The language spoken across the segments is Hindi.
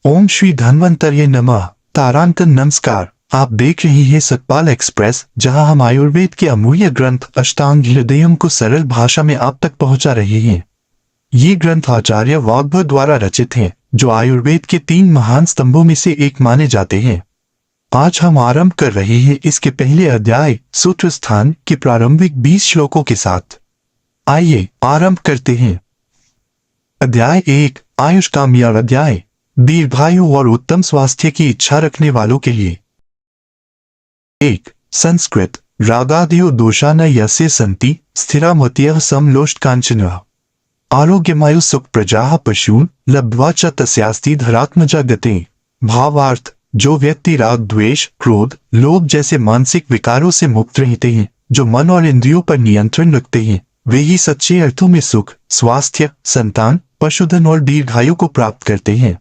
ओम श्री धन्वंतर्ये नमः। तारांकन नमस्कार। आप देख रही हैं सतपाल एक्सप्रेस, जहां हम आयुर्वेद के अमूल्य ग्रंथ अष्टांग हृदयम को सरल भाषा में आप तक पहुंचा रहे हैं। ये ग्रंथ आचार्य वाग्भट द्वारा रचित हैं, जो आयुर्वेद के 3 महान स्तंभों में से एक माने जाते हैं। आज हम आरंभ कर रहे हैं इसके पहले अध्याय सूत्र स्थान के प्रारंभिक 20 श्लोकों के साथ। आइए आरंभ करते हैं। अध्याय 1, आयुष काम्य अध्याय, दीर्घायु और उत्तम स्वास्थ्य की इच्छा रखने वालों के लिए। 1. संस्कृत। रागादयो दोषा न यस्य सन्ति स्थिरामत्यः समलोष्ट कांचनः आरोग्यमायु सुख प्रजाः पशून् लब्ध्वा च तस्यास्ति धरात्मजा गते। भावार्थ, जो व्यक्ति राग, द्वेष, क्रोध, लोभ जैसे मानसिक विकारों से मुक्त रहते हैं, जो मन और इंद्रियों पर नियंत्रण रखते हैं, वे ही सच्चे अर्थों में सुख, स्वास्थ्य, संतान, पशुधन और दीर्घायु को प्राप्त करते हैं,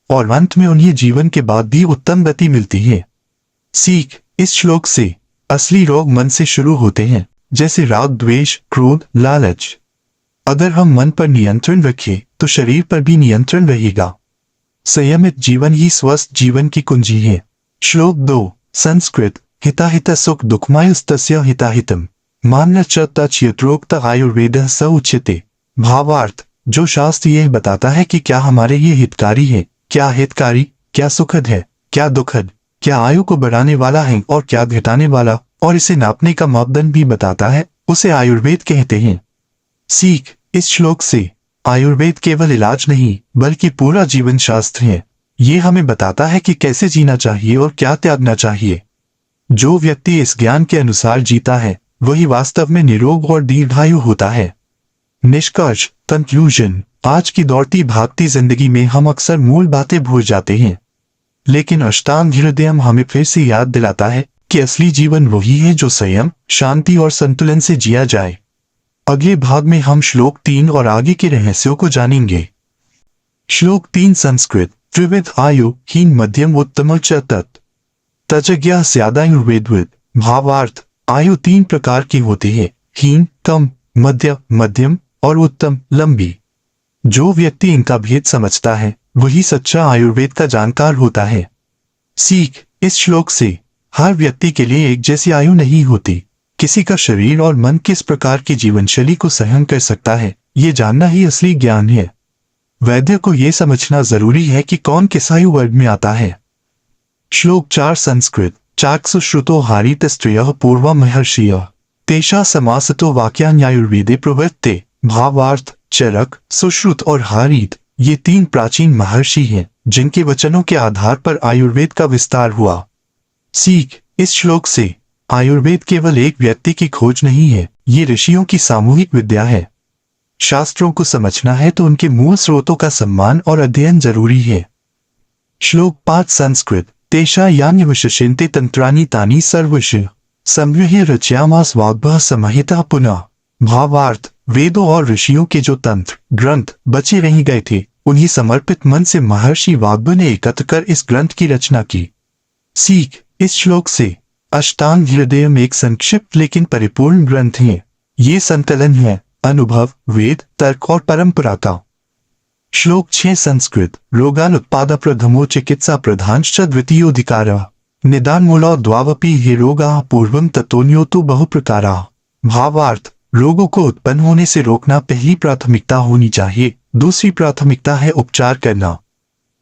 और अंत में उन्हें जीवन के बाद भी उत्तम गति मिलती है। सीख। इस श्लोक से असली रोग मन से शुरू होते हैं, जैसे राग, द्वेष, क्रोध, लालच। अगर हम मन पर नियंत्रण रखें तो शरीर पर भी नियंत्रण रहेगा। संयमित जीवन ही स्वस्थ जीवन की कुंजी है। श्लोक 2, संस्कृत। हिताहित सुख दुःखमायुस्तस्य हिताहितम मान्य च तच्यत्रोक्त आयुर्वेदः स उच्यते। भावार्थ, जो शास्त्र यह बताता है कि क्या हमारे लिए हितकारी है, क्या हितकारी, क्या सुखद है, क्या दुखद, क्या आयु को बढ़ाने वाला है और क्या घटाने वाला, और इसे नापने का मापदंड भी बताता है, उसे आयुर्वेद कहते हैं। सीख। इस श्लोक से आयुर्वेद केवल इलाज नहीं बल्कि पूरा जीवन शास्त्र है। ये हमें बताता है कि कैसे जीना चाहिए और क्या त्यागना चाहिए। जो व्यक्ति इस ज्ञान के अनुसार जीता है वही वास्तव में निरोग और दीर्घायु होता है। निष्कर्ष, कंक्लूजन। आज की दौड़ती भागती जिंदगी में हम अक्सर मूल बातें भूल जाते हैं, लेकिन अष्टांग हृदयम हमें फिर से याद दिलाता है कि असली जीवन वही है जो संयम, शांति और संतुलन से जिया जाए। अगले भाग में हम श्लोक 3 और आगे के रहस्यों को जानेंगे। श्लोक 3, संस्कृत। त्रिविध आयु हीन मध्यम उत्तम च तत् तज्ज्ञः स्यादायुर्वेदविद। भावार्थ, आयु 3 प्रकार की होती है, हीन कम, मध्य मध्यम और उत्तम लंबी। जो व्यक्ति इनका भेद समझता है वही सच्चा आयुर्वेद का जानकार होता है। सीख। इस श्लोक से हर व्यक्ति के लिए एक जैसी आयु नहीं होती। किसी का शरीर और मन किस प्रकार की जीवनशैली को सहन कर सकता है, ये जानना ही असली ज्ञान है। वैद्य को यह समझना जरूरी है कि कौन किस आयु वर्ग में आता है। श्लोक 4, संस्कृत। चाक्षु श्रुतो हारित स्त्रियः पूर्व महर्षियः तेषा समासतो वाक्यान्यायुर्वेदे प्रवृत्ते। भावार्थ, चरक, सुश्रुत और हारित ये 3 प्राचीन महर्षि हैं, जिनके वचनों के आधार पर आयुर्वेद का विस्तार हुआ। सीख। इस श्लोक से आयुर्वेद केवल एक व्यक्ति की खोज नहीं है, ये ऋषियों की सामूहिक विद्या है। शास्त्रों को समझना है तो उनके मूल स्रोतों का सम्मान और अध्ययन जरूरी है। श्लोक 5, संस्कृत। तेषा यान्यवशिष्यन्ते तंत्राणि तानि सर्वश संगृह्य रचयामास वाग्भः संहिता पुनः। भावार्थ, वेदों और ऋषियों के जो तंत्र ग्रंथ बचे रह गए थे, उन्हीं समर्पित मन से महर्षि वाग्भ ने एकत्र कर इस ग्रंथ की रचना की। सीख। इस श्लोक से अष्टांग हृदयम एक संक्षिप्त लेकिन परिपूर्ण ग्रंथ है। ये संकलन है अनुभव, वेद, तर्क और परंपरा का। श्लोक 6, संस्कृत। रोगानुत्पाद प्रथमो चिकित्सा प्रधानश्च द्वितीयोधिकारः निदानमूलो द्वावपि हि रोगाः पूर्वं ततोऽन्यो तु बहुप्रकाराः। भावार्थ, रोगों को उत्पन्न होने से रोकना पहली प्राथमिकता होनी चाहिए, दूसरी प्राथमिकता है उपचार करना।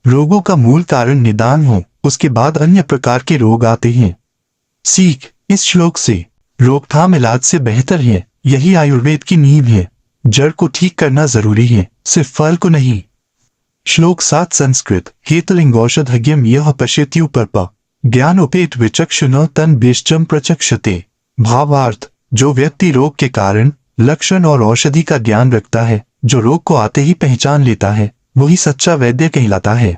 रोगों का मूल कारण निदान हो, उसके बाद अन्य प्रकार के रोग आते हैं। सीख। इस श्लोक से रोकथाम इलाज से बेहतर है, यही आयुर्वेद की नींव है। जड़ को ठीक करना जरूरी है, सिर्फ फल को नहीं। श्लोक 7, संस्कृत। हेतलिंगौषधज्ञम यः पश्यत्युपरपः ज्ञानोपेत विचक्षुनो तन बेश्चम प्रचक्षते। भावार्थ, जो व्यक्ति रोग के कारण, लक्षण और औषधि का ज्ञान रखता है, जो रोग को आते ही पहचान लेता है, वही सच्चा वैद्य कहलाता है।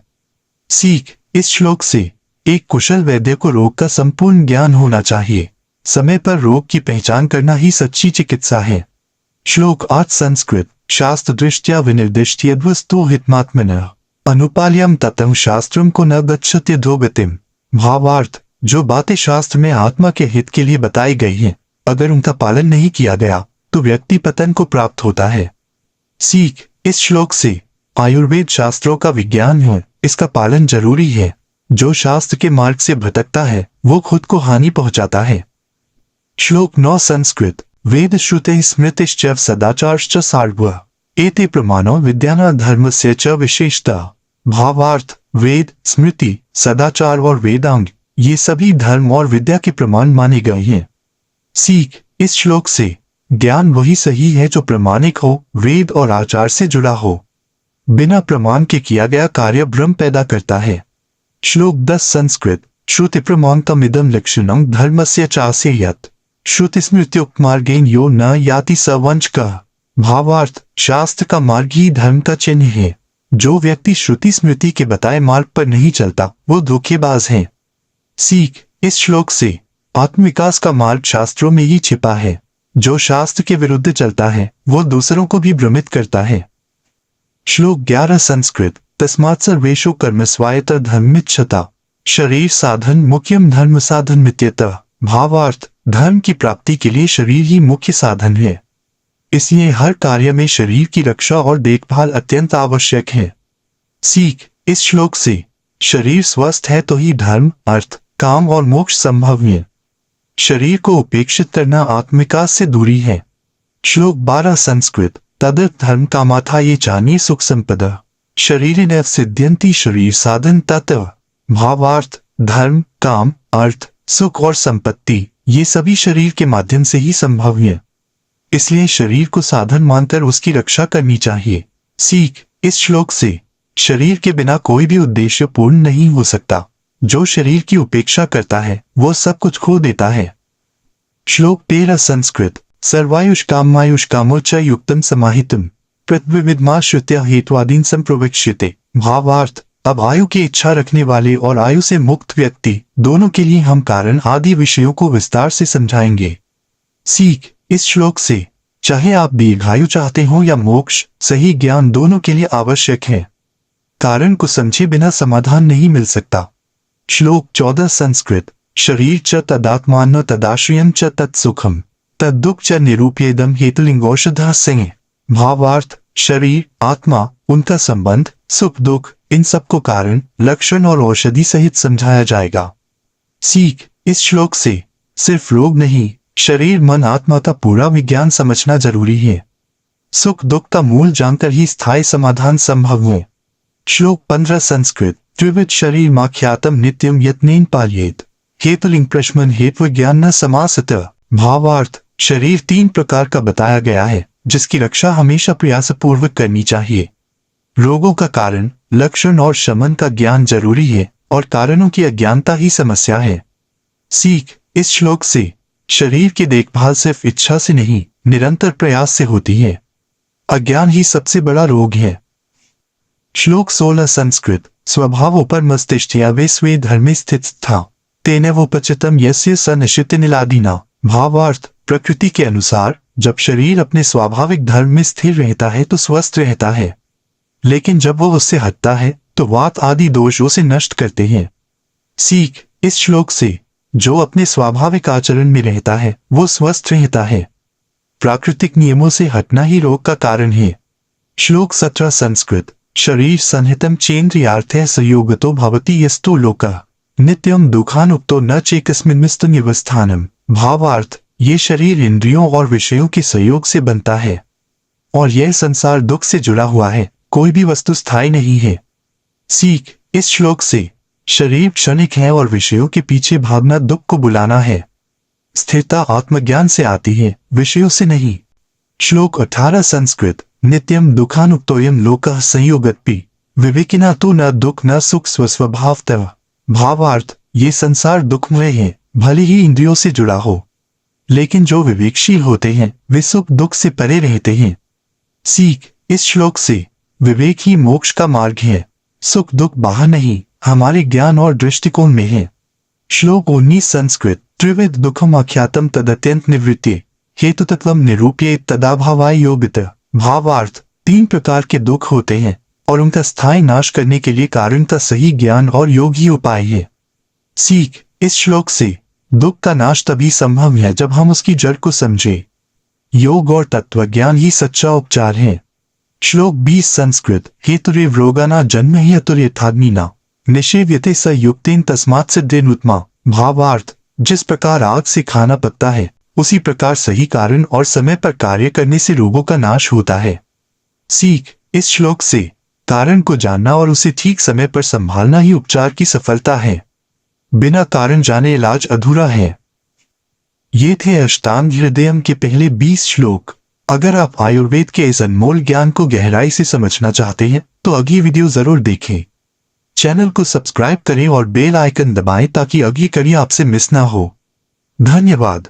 सीख। इस श्लोक से एक कुशल वैद्य को रोग का संपूर्ण ज्ञान होना चाहिए। समय पर रोग की पहचान करना ही सच्ची चिकित्सा है। श्लोक 8, संस्कृत। शास्त्र दृष्टया विनिर्दिष्ट यद्वस्तु हितमात्मनः अनुपाल्यम ततं शास्त्रम को न गच्छत्यधो गतिम। भावार्थ, जो बातें शास्त्र में आत्मा के हित के लिए बताई गई हैं, अगर उनका पालन नहीं किया गया तो व्यक्ति पतन को प्राप्त होता है। सीख। इस श्लोक से आयुर्वेद शास्त्रों का विज्ञान है, इसका पालन जरूरी है। जो शास्त्र के मार्ग से भटकता है वो खुद को हानि पहुंचाता है। श्लोक 9 संस्कृत। वेद श्रुते स्मृतिश्च सदाचारश्च सार्वः एते प्रमाणो विद्याना धर्मस्य च विशेषता। भावार्थ, वेद, स्मृति, सदाचार और वेदांग ये सभी धर्म और विद्या के प्रमाण माने गए हैं। सीख। इस श्लोक से ज्ञान वही सही है जो प्रमाणिक हो, वेद और आचार से जुड़ा हो। बिना प्रमाण के किया गया कार्य भ्रम पैदा करता है। श्लोक 10 संस्कृत। श्रुति प्रमाणकमिदं लक्षणं धर्मस्य चास्य यत् श्रुति स्मृत्युक्त मार्गेण यो न याति स वंचकः। भावार्थ, शास्त्र का मार्ग ही धर्म का चिन्ह है। जो व्यक्ति श्रुति स्मृति के बताए मार्ग पर नहीं चलता वो धोखेबाज है। सीख। इस श्लोक से आत्मविकास का मार्ग शास्त्रों में ही छिपा है। जो शास्त्र के विरुद्ध चलता है वो दूसरों को भी भ्रमित करता है। श्लोक 11 संस्कृत। तस्मात् सर्वेषु कर्मस्वायत्त धर्ममिच्छता शरीर साधन मुख्यम धर्म साधन मित्यतः। भावार्थ, धर्म की प्राप्ति के लिए शरीर ही मुख्य साधन है। इसलिए हर कार्य में शरीर की रक्षा और देखभाल अत्यंत आवश्यक है। सीख। इस श्लोक से शरीर स्वस्थ है तो ही धर्म, अर्थ, काम और मोक्ष संभव है। शरीर को उपेक्षित करना आत्मविकास से दूरी है। श्लोक 12 संस्कृत। तदर्थ धर्म कामाथा ये चानिये सुख संपदा शरीरिण सिद्ध्यन्ति शरीर साधन ततः। भावार्थ, धर्म, काम, अर्थ, सुख और संपत्ति ये सभी शरीर के माध्यम से ही संभव है। इसलिए शरीर को साधन मानकर उसकी रक्षा करनी चाहिए। सीख। इस श्लोक से शरीर के बिना कोई भी उद्देश्य पूर्ण नहीं हो सकता। जो शरीर की उपेक्षा करता है वो सब कुछ खो देता है। श्लोक 13 संस्कृत। सर्वायुष कामायुष कामो च युक्तम समाहितम पृथ्वीविद्मा श्रुत्या हेत्वादीन संप्रविक्ष्यते। भावार्थ, अब आयु की इच्छा रखने वाले और आयु से मुक्त व्यक्ति दोनों के लिए हम कारण आदि विषयों को विस्तार से समझाएंगे। सीख। इस श्लोक से चाहे आप दीर्घायु चाहते हो या मोक्ष, सही ज्ञान दोनों के लिए आवश्यक है। कारण को समझे बिना समाधान नहीं मिल सकता। श्लोक 14 संस्कृत। शरीर च तदात्मान तदाश्रयं च तत्सुखम तद्दुःख च निरूप्येदम हेतुलिंगौषधः संगे। भावार्थ, शरीर, आत्मा, उनका संबंध, सुख दुख इन सबको कारण, लक्षण और औषधि सहित समझाया जाएगा। सीख। इस श्लोक से सिर्फ रोग नहीं, शरीर, मन, आत्मा का पूरा विज्ञान समझना जरूरी है। सुख दुख का मूल जानकर ही स्थायी समाधान संभव है। श्लोक 15 संस्कृत। त्रिविध शरीर माख्यातम नित्यम यत्नेन पाल्येत हेतुलिंग प्रश्मन हेतु ज्ञान न समासतः। भावार्थ, शरीर 3 प्रकार का बताया गया है जिसकी रक्षा हमेशा प्रयासपूर्वक करनी चाहिए। रोगों का कारण, लक्षण और शमन का ज्ञान जरूरी है और कारणों की अज्ञानता ही समस्या है। सीख। इस श्लोक से शरीर की देखभाल सिर्फ इच्छा से नहीं, निरंतर प्रयास से होती है। अज्ञान ही सबसे बड़ा रोग है। श्लोक 16 संस्कृत। स्वभावोपरमस्तिष्ठया वे स्वे धर्मे स्थित था तेनवोपचितम यस्य स नश्यति निलादिना। भावार्थ, प्रकृति के अनुसार जब शरीर अपने स्वाभाविक धर्म में स्थिर रहता है तो स्वस्थ रहता है, लेकिन जब वो उससे हटता है तो वात आदि दोष उसे नष्ट करते हैं। सीख। इस श्लोक से जो अपने स्वाभाविक आचरण में रहता है वो स्वस्थ रहता है। प्राकृतिक नियमों से हटना ही रोग का कारण है। श्लोक 17 संस्कृत। शरीर संहितम चेन्द्रियार्थः संयोगतो भवति यस्तु लोकः नित्यम दुखानुक्तो न चेकस्मिन्निस्तु निवस्थानम। भावार्थ, ये शरीर इंद्रियों और विषयों के संयोग से बनता है और यह संसार दुख से जुड़ा हुआ है, कोई भी वस्तु स्थायी नहीं है। सीख। इस श्लोक से शरीर क्षणिक है और विषयों के पीछे भागना दुख को बुलाना है। स्थिरता आत्मज्ञान से आती है, विषयों से नहीं। श्लोक 18 संस्कृत। नित्यम दुखानुक्तोयम लोकः संयोगत्पि विवेकिना तो न दुख न सुख स्वस्वभावतः। भावार्थ, ये संसार दुखमय है, भले ही इंद्रियों से जुड़ा हो, लेकिन जो विवेकशील होते हैं वे सुख दुख से परे रहते हैं। सीख। इस श्लोक से विवेक ही मोक्ष का मार्ग है। सुख दुख बाहर नहीं, हमारे ज्ञान और दृष्टिकोण में है। श्लोक 19 संस्कृत। त्रिविध दुखम आख्यातम तदत्यंत निवृत्ति हेतुतत्वम निरूप्येत तदाभावाय योगित। भावार्थ, 3 प्रकार के दुख होते हैं और उनका स्थायी नाश करने के लिए कारण का सही ज्ञान और योग ही उपाय है। सीख। इस श्लोक से दुख का नाश तभी संभव है जब हम उसकी जड़ को समझे। योग और तत्व ज्ञान ही सच्चा उपचार है। श्लोक 20 संस्कृत हेतुरेव रोगाना जन्म हेतुरेथाग्निना निषेव्यते स युक्तेन तस्मात् सिद्धेन उत्तमा। भावार्थ, जिस प्रकार आग से खाना पकता है उसी प्रकार सही कारण और समय पर कार्य करने से रोगों का नाश होता है। सीख, इस श्लोक से कारण को जानना और उसे ठीक समय पर संभालना ही उपचार की सफलता है। बिना कारण जाने इलाज अधूरा है। ये थे अष्टांग हृदयम के पहले 20 श्लोक। अगर आप आयुर्वेद के इस अनमोल ज्ञान को गहराई से समझना चाहते हैं तो अगली वीडियो जरूर देखें। चैनल को सब्सक्राइब करें और बेल आइकन दबाएं ताकि अगली कड़ी आपसे मिस ना हो। धन्यवाद।